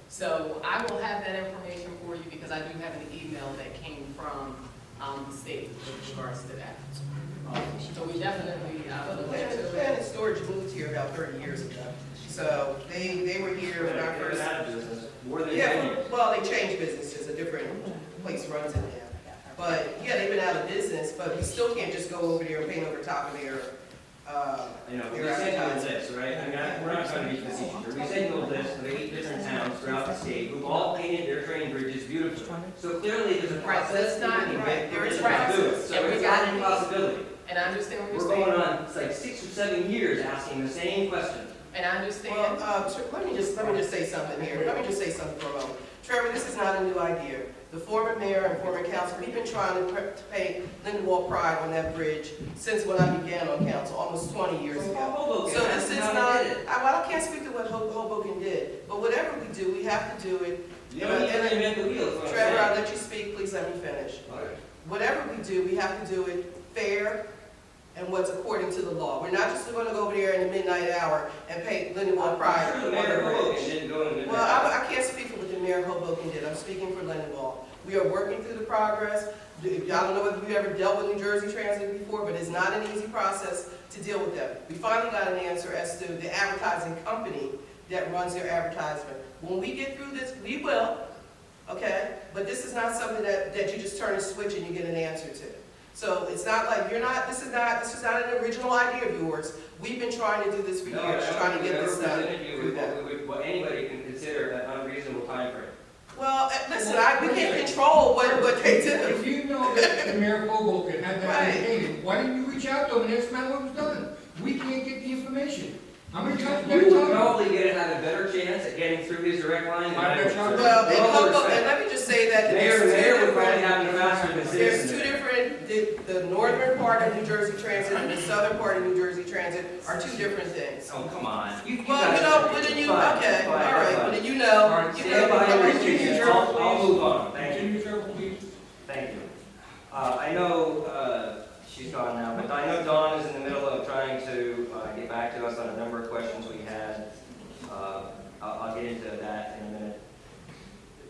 S8: So I will have that information for you, because I do have an email that came from, the state with regards to that. So we definitely, look into it.
S11: Planet Storage moved here about 30 years ago. So they were here when I
S15: They're
S11: first.
S15: out of business, more than 10
S11: Yeah,
S15: years.
S11: well, they changed businesses, a different place runs it now. But, yeah, they've been out of business, but we still can't just go over there and paint over top of their,
S15: You know, we
S11: their
S15: send you a
S11: advertising.
S15: list, right? I mean, we're not trying to be facetious here. We send you a list of 8 different towns throughout the state who've all painted their train bridges beautifully. So clearly there's a
S8: Right, so
S15: process.
S8: it's not-
S11: right, there is a
S15: to do it.
S11: process.
S15: So
S8: And we
S15: it's
S8: got
S15: not an impossibility.
S8: And I understand what
S15: We're
S8: you're saying.
S15: going on, it's like 6 or 7 years asking the same question.
S8: And I understand.
S11: Well, let me just say something here. Let me just say something for a moment. Trevor, this is not a new idea. The former mayor and former council, we've been trying to paint Lindenwold Pride on that bridge since when I began on council, almost 20 years ago. So this is not, I can't speak to what Hoboken did, but whatever we do, we have to do it.
S15: You don't need to reinvent the wheel, is what I'm
S11: Trevor, I'll
S15: saying.
S11: let you speak, please let me finish.
S15: Okay.
S11: Whatever we do, we have to do it fair and what's according to the law. We're not just gonna go over there in the midnight hour and paint Lindenwold Pride
S15: I'm
S11: on
S15: sure
S11: the
S15: the mayor of Hoboken
S11: bridge.
S15: didn't go in the
S11: Well, I can't speak for what the mayor of Hoboken did, I'm speaking for Lindenwold. We are working through the progress. I don't know whether you've ever dealt with New Jersey Transit before, but it's not an easy process to deal with them. We finally got an answer as to the advertising company that runs their advertisement. When we get through this, we will, okay? But this is not something that you just turn a switch and you get an answer to. So it's not like this is not an original idea of yours. We've been trying to do this for years, trying to get this done.
S15: What anybody can consider an unreasonable time frame.
S11: Well, listen, we can't control what they do.
S1: If you know that the mayor of Hoboken had that
S11: Right.
S1: indicated, why didn't you reach out to him and ask him what was done? We can't get the information. How many times did I
S15: You would
S1: tell you?
S15: probably have a better chance at getting through his direct line than I would. sir.
S11: Well,
S15: With all due
S11: and
S15: respect.
S11: let me just say that
S15: Mayor
S11: there's
S15: would probably have the faster than
S11: two
S15: citizens.
S11: different, the northern part of New Jersey Transit and the southern part of New Jersey Transit are two different things.
S15: Oh, come on. You
S11: Well,
S15: guys
S11: you know,
S15: are-
S11: but then you,
S15: fine,
S11: okay,
S15: fine,
S11: all right,
S15: fine.
S11: but then you know, you
S15: Stand by your
S11: know.
S15: opinions. I'll move on. Thank you.
S1: Continue, Trevor, please.
S15: Thank you. I know she's gone now, but I know Dawn is in the middle of trying to get back to us on a number of questions we had. I'll get into that in a minute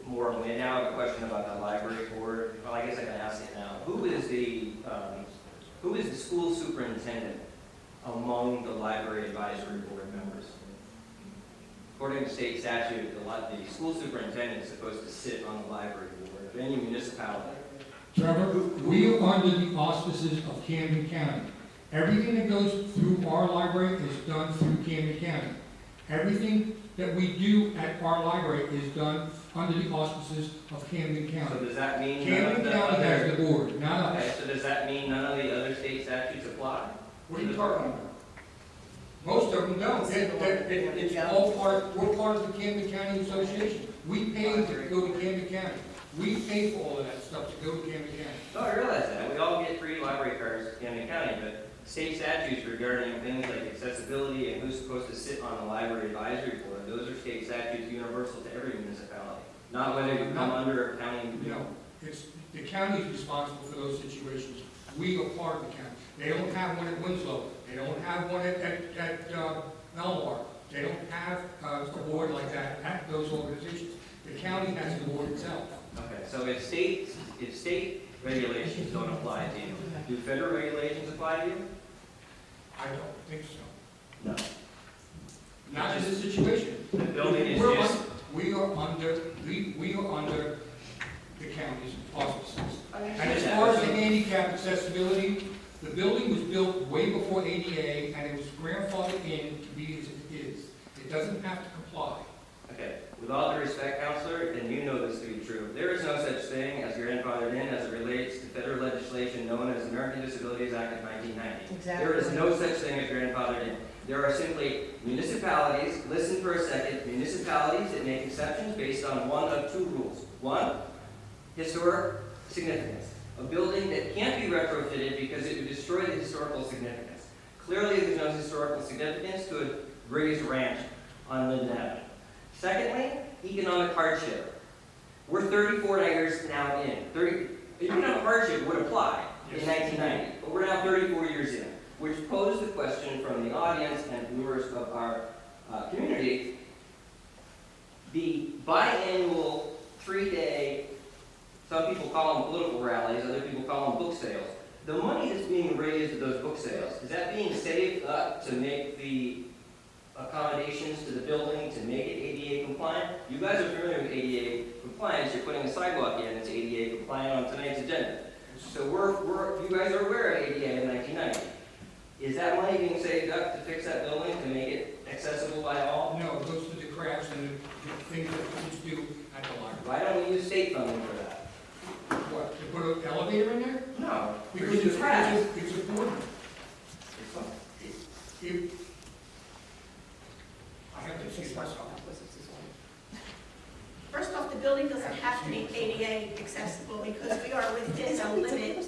S15: more. We now have a question about the library board. Well, I guess I can ask it now. Who is the school superintendent among the library advisory board members? According to state statute, the school superintendent is supposed to sit on the library board of any municipality.
S1: Trevor, we are under the auspices of Camden County. Everything that goes through our library is done through Camden County. Everything that we do at our library is done under the auspices of Camden
S15: So
S1: County.
S15: does that mean none of
S1: Camden
S15: the
S1: County has
S15: other,
S1: the board, not
S15: okay,
S1: us.
S15: so does that mean none of the other state statutes apply?
S1: What are you talking about? Most of them don't. It's all part, we're part of the Camden County Association. We pay to go to Camden County. We pay for all of that stuff to go to Camden County.
S15: No, I realize that. We all get free library cards in Camden County, but state statutes regarding things like accessibility and who's supposed to sit on the library advisory board, those are state statutes universal to every municipality. Not whether you come under a county.
S1: No, it's, the county's responsible for those situations. We are part of the county. They don't have one at Winslow. They don't have one at Belmar. They don't have a board like that at those organizations. The county has the board itself.
S15: Okay, so if state regulations don't apply to you, do federal regulations apply to you?
S1: I don't think so.
S15: No.
S1: Not in this situation.
S15: The building is
S1: We're
S15: just.
S1: we are under the county's auspices. And as
S15: understand
S1: far as
S15: that.
S1: the handicap accessibility, the building was built way before ADA, and it was grandfathered in to be as it is. It doesn't have to comply.
S15: Okay, with all due respect, Counselor, and you know this to be true, there is no such thing as grandfathered in as it relates to federal legislation known as American Disabilities Act of 1990.
S9: Exactly.
S15: There is no such thing as grandfathered in. There are simply municipalities, listen for a second, municipalities that make exceptions based on one of two rules. One, historic significance. A building that can't be retrofitted because it would destroy the historical significance. Clearly, there's no historical significance to a raised ranch on Linden Avenue. Secondly, economic hardship. We're 34 years now in. Economic hardship would apply in 1990, but we're now 34 years in, which posed the question from the audience and viewers of our community, the biannual 3-day, some people call them political rallies, other people call them book sales. The money that's being raised at those book sales, is that being saved up to make the accommodations to the building to make it ADA compliant? You guys are familiar with ADA compliance. You're putting a sidewalk in that's ADA compliant on tonight's agenda. So you guys are aware of ADA in 1990. Is that money being saved up to fix that building to make it accessible by all?
S1: No, it goes to the crafts and the things that kids do at the library.
S15: Why don't we use state funding for that?
S1: What, to put an elevator in there?
S15: No,
S1: Because
S15: because
S1: it's
S15: crafts.
S1: important.
S15: It's fun.
S1: If, I have to excuse myself.
S5: First off, the building doesn't have to be ADA accessible because we are within the limit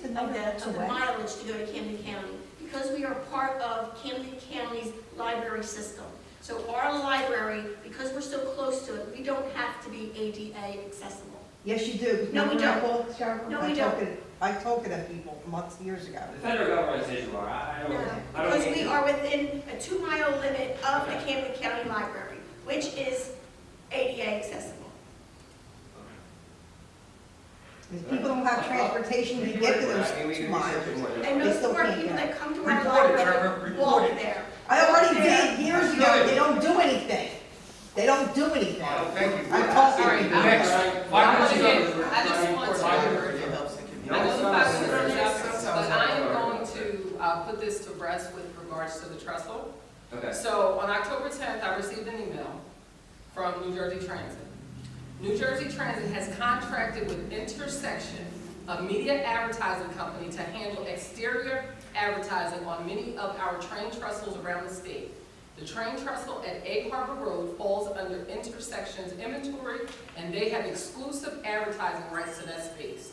S5: of the mileage to go to Camden County. Because we are part of Camden County's library system. So our library, because we're so close to it, we don't have to be ADA accessible.
S9: Yes, you do.
S5: No, we don't. No, we don't.
S9: I told it to people months, years ago.
S15: The federal government says you are. I don't.
S5: Because we are within a 2-mile limit of the Camden County Library, which is ADA accessible.
S9: If people don't have transportation to get to those 2 miles.
S5: And most
S9: still
S5: of our
S9: can't
S5: people
S9: get
S5: that come to our
S1: Report it,
S5: library
S1: Trevor,
S5: walk
S1: report it.
S5: there.
S9: I already did years ago, they don't do anything. They don't do anything.
S1: Thank you.
S9: I talked to
S8: Sorry,
S9: people.
S1: Next,
S8: I want to get, I just want to,
S11: It helps the community.
S8: I know the fact that we're
S11: Sometimes
S8: but I am going to put this to rest with regards to the trestle.
S15: Okay.
S8: So on October 10th, I received an email from New Jersey Transit. New Jersey Transit has contracted with Intersection, a media advertising company, to handle exterior advertising on many of our train trestles around the state. The train trestle at Egg Harbor Road falls under Intersection's inventory, and they have exclusive advertising rights to that space.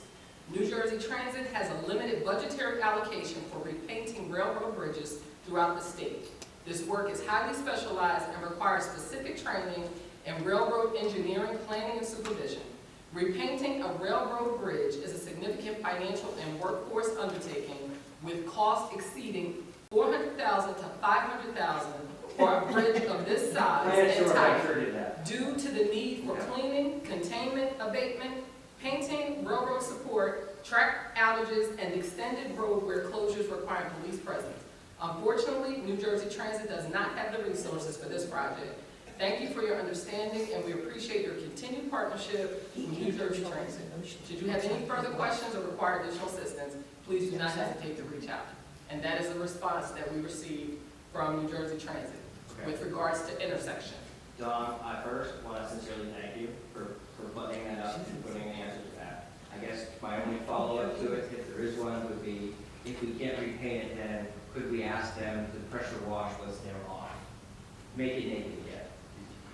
S8: New Jersey Transit has a limited budgetary allocation for repainting railroad bridges throughout the state. This work is highly specialized and requires specific training in railroad engineering, planning, and supervision. Repainting a railroad bridge is a significant financial and workforce undertaking with costs exceeding $400,000 to $500,000 for a bridge of this size and type, due to the need for cleaning, containment, abatement, painting, railroad support, track outages, and extended roadway closures requiring police presence. Unfortunately, New Jersey Transit does not have the resources for this project. Thank you for your understanding, and we appreciate your continued partnership with New Jersey Transit. Should you have any further questions or require additional assistance, please do not hesitate to reach out. And that is the response that we received from New Jersey Transit with regards to intersection.
S15: Don, I first want to sincerely thank you for buttoning that up and putting an answer to that. I guess my only follow-up to it, if there is one, would be, if we can't repaint it, then could we ask them to pressure wash what's there off? Make it naked again.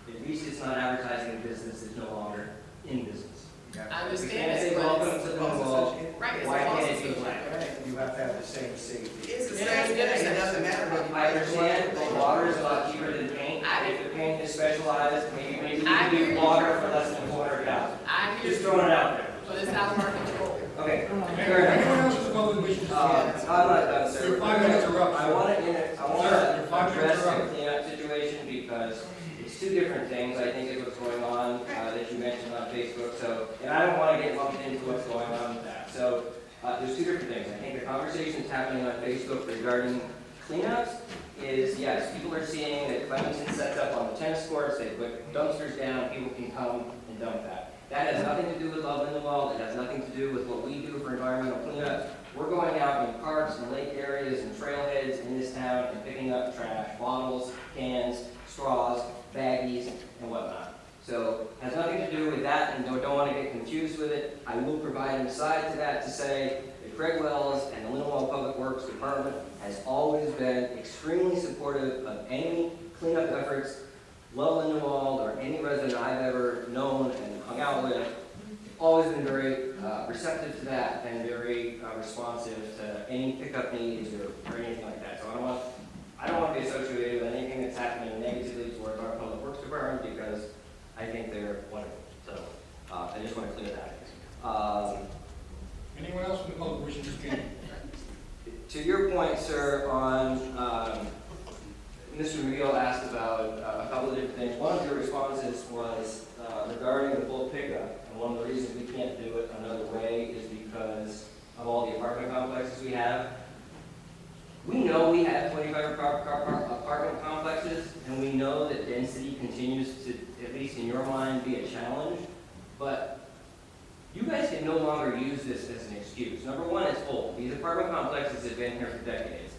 S15: At least it's not advertising a business that's no longer in business.
S8: I
S10: You
S8: understand
S10: can't
S8: it,
S10: say
S8: but
S10: welcome
S8: it's,
S10: to Lindenwold.
S8: right, it's a
S10: Why
S8: boss
S10: can't it be
S8: association.
S10: black? You have to have the same safety.
S11: It's the
S8: Yeah,
S11: same
S8: it's
S11: thing, it doesn't matter what you.
S10: I understand, but water is a lot cheaper than paint. If the paint is specialized, maybe we
S8: I
S10: can
S8: hear
S10: do
S8: you.
S10: water for less than $400.
S8: I hear
S10: Just
S8: you,
S10: throwing it out there.
S8: but it's out of our control.
S10: Okay,
S1: Anyone else in the public wishes to speak?
S10: I'm not done, sir.
S1: Your 5 minutes are up.
S10: I want
S1: Sir, your
S10: to
S1: 5 minutes
S10: address
S1: are up.
S10: the cleanup situation because it's two different things, I think, is what's going on, that you mentioned on Facebook, so, and I don't want to get lumped into what's going on with that. So, there's two different things. I think the conversation that's happening on Facebook regarding cleanups is, yes, people are seeing that Clemson sets up on the tennis courts, they put dumpsters down, people can come and dump that. That has nothing to do with Love Lindenwold, it has nothing to do with what we do for environmental cleanup. We're going out in parks and lake areas and trailheads in this town and picking up trash, bottles, cans, straws, baggies, and whatnot. So, it has nothing to do with that, and don't want to get confused with it. I will provide an aside to that to say that Craig Wells and the Lindenwold Public Works Department has always been extremely supportive of any cleanup efforts Love Lindenwold or any resident I've ever known and hung out with. Always been very receptive to that and very responsive to any pickup needs or anything like that. So I don't want to be associated with anything that's happening negatively towards our Public Works Department because I think they're wonderful. So I just want to clear that.
S1: Anyone else in the public wishing to speak?
S15: To your point, sir, on Mr. McGill asked about a couple of different things. One of your responses was regarding the bulk pickup, and one of the reasons we can't do it another way is because of all the apartment complexes we have. We know we have 25 apartment complexes, and we know that density continues to, at least in your mind, be a challenge, but you guys can no longer use this as an excuse. Number one, it's old. These apartment complexes have been here for decades.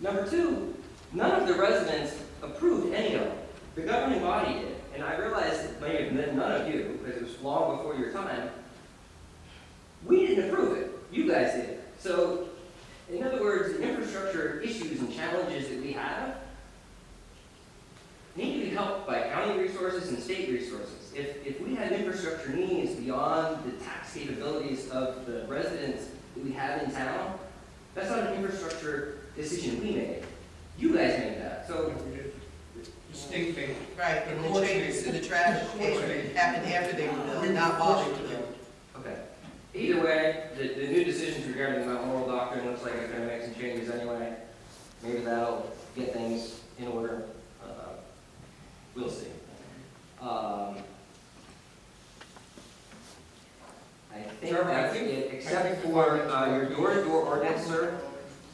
S15: Number two, none of the residents approved any of them. The governing body did, and I realize that none of you, because it was long before your time, we didn't approve it. You guys did. So, in other words, the infrastructure issues and challenges that we have need to be helped by county resources and state resources. If we have infrastructure needs beyond the tax capabilities of the residents that we have in town, that's not an infrastructure decision we made. You guys made that. So,
S1: The state made it.
S11: Right, and the changes to the trash happened after they were done, not while they were done.
S15: okay. Either way, the new decisions regarding the Mount Laurel Doctrine looks like it's going to make some changes anyway. Maybe that'll get things in order. We'll see. I think
S1: Sir,
S15: that's it, except for your door-to-door ordinance, sir.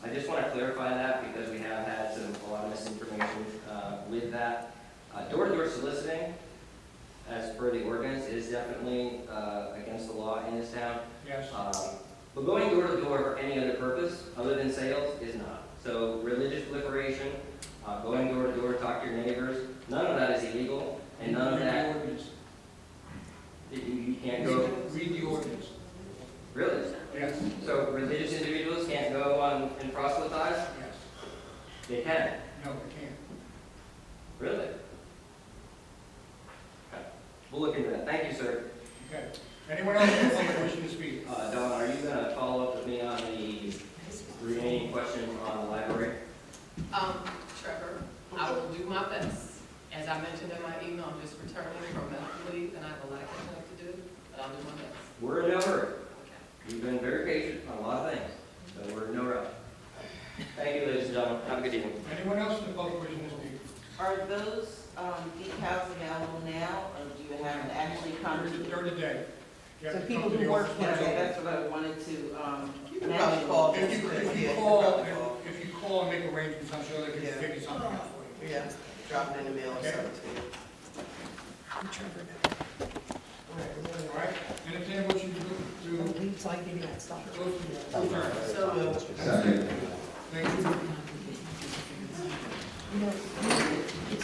S15: I just want to clarify that because we have had a lot of misinformation with that. Door-to-door soliciting, as per the ordinance, is definitely against the law in this town.
S1: Yes.
S15: But going door-to-door for any other purpose other than sales is not. So religious proliferation, going door-to-door to talk to your neighbors, none of that is illegal, and none of
S1: Read the
S15: that,
S1: ordinance.
S15: you can't go,
S1: Read the ordinance.
S15: really?
S1: Yes.
S15: So religious individuals can't go on and proselytize?
S1: Yes.
S15: They can,
S1: No, we can't.
S15: really? Okay, we'll look into that. Thank you, sir.
S1: Okay. Anyone else in the public wishing to speak?
S15: Dawn, are you going to follow up with me on the remaining questions on the library?
S8: Trevor, I will do my best. As I mentioned in my email, I'm just returning from medical leave, and I have a lot of catching up to do, but I'll do my best.
S15: We're in no hurry.
S8: Okay.
S15: You've been very patient on a lot of things, so we're in no rush. Thank you, ladies and gentlemen. Have a good evening.
S1: Anyone else in the public wishing to speak?
S14: Are those decals available now, or do you have to actually come to?
S1: During the day. You have
S9: So
S1: to
S9: people
S1: come to
S9: who
S1: the
S9: work
S1: office.
S9: there,
S14: Okay, that's what I wanted to
S11: You can probably
S14: mention.
S11: call
S1: If
S11: this,
S1: you
S11: yeah,
S1: call,
S11: you can probably call.
S1: if you call and make arrangements, I'm sure they can
S11: Yeah.
S1: figure something out for you.
S11: Yeah, drop it in the mail or
S1: Okay.
S11: something to you.
S1: All right? Entertain a motion to
S12: Leaves like any of that stuff.
S1: close the adjourn.
S11: So moved.
S1: Thank you.
S12: You know,